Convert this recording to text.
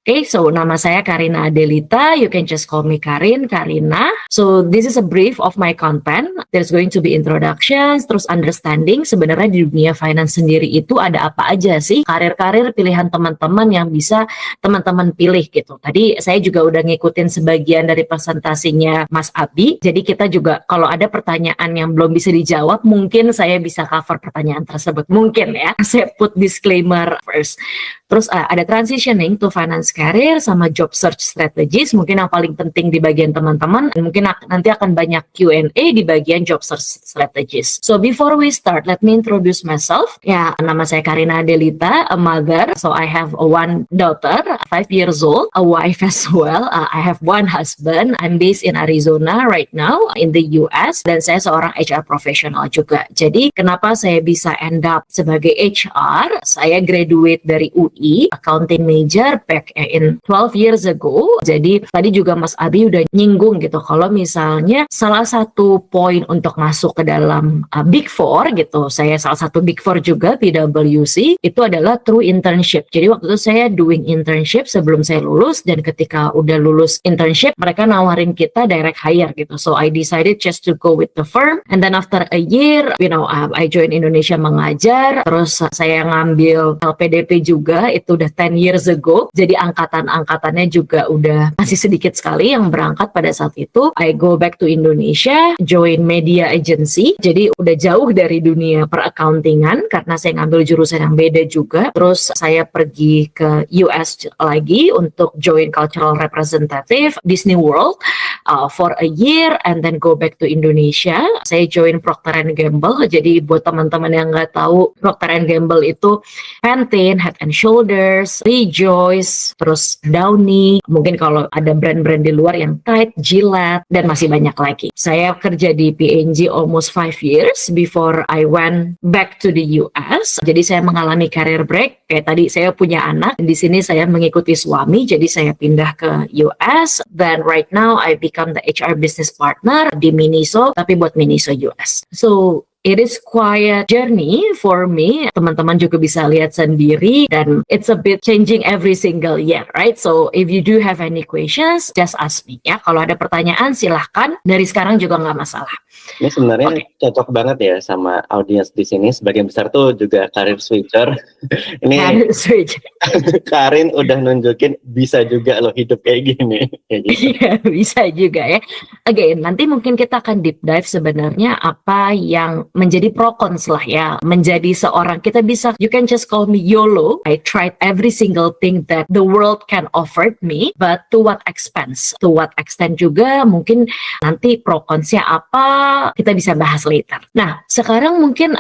Okay, so nama saya Karina Adelita. You can just call me Karin, Karina. So this is a brief of my content. There's going to be introductions, terus understanding sebenarnya di dunia finance sendiri itu ada apa aja sih karir-karir pilihan teman-teman yang bisa teman-teman pilih gitu. Tadi saya juga udah ngikutin sebagian dari presentasinya Mas Abi. Jadi kita juga kalau ada pertanyaan yang belum bisa dijawab, mungkin saya bisa cover pertanyaan tersebut. Mungkin ya. Saya put disclaimer first. Terus ada transitioning to finance career sama job search strategies, mungkin yang paling penting di bagian teman-teman, mungkin nanti akan banyak Q&A di bagian job search strategies. So before we start, let me introduce myself. Ya, nama saya Karina Adelita, a mother. So I have one daughter, 5 years old, a wife as well. I have one husband. I'm based in Arizona right now in the US, dan saya seorang HR professional juga. Jadi kenapa saya bisa end up sebagai HR? Saya graduate dari UI, accounting major back in 12 years ago. Jadi tadi juga Mas Abi udah nyinggung gitu kalau misalnya salah satu poin untuk masuk ke dalam Big Four gitu, saya salah satu Big Four juga PwC, itu adalah through internship. Jadi waktu itu saya doing internship sebelum saya lulus, dan ketika udah lulus internship mereka nawarin kita direct hire gitu. So I decided just to go with the firm, and then after a year, I joined Indonesia Mengajar. Terus saya ngambil LPDP juga, itu udah 10 years ago. Jadi angkatannya juga udah masih sedikit sekali yang berangkat pada saat itu. I go back to Indonesia, join media agency. Jadi udah jauh dari dunia peraccountingan karena saya ngambil jurusan yang beda juga. Terus saya pergi ke US lagi untuk join cultural representative Disney World for a year, and then go back to Indonesia. Saya join Procter & Gamble. Jadi buat teman-teman yang nggak tahu, Procter & Gamble itu Pantene, Head and Shoulders, Rejoice, terus Downy, mungkin kalau ada brand-brand di luar yang Tide, Gillette, dan masih banyak lagi. Saya kerja di P&G almost 5 years before I went back to the US. Jadi saya mengalami career break. Kayak tadi saya punya anak, di sini saya mengikuti suami, jadi saya pindah ke US. Then right now I become the HR business partner di Miniso, tapi buat Miniso US. So it is quite journey for me. Teman-teman juga bisa lihat sendiri, dan it's a bit changing every single year, right? So if you do have any questions, just ask me ya. Kalau ada pertanyaan silahkan, dari sekarang juga nggak masalah. Ini sebenarnya cocok banget ya sama audiens di sini. Sebagian besar tuh juga karir switcher. Ini Career switch. Karin udah nunjukin bisa juga loh hidup kayak gini. Iya, bisa juga ya. Again, nanti mungkin kita akan deep dive sebenarnya apa yang menjadi pro cons lah ya. Menjadi seorang, kita bisa, you can just call me YOLO. I tried every single thing that the world can offer me, but to what expense? To what extent juga, mungkin nanti pro consnya apa, kita bisa bahas later. Nah, sekarang mungkin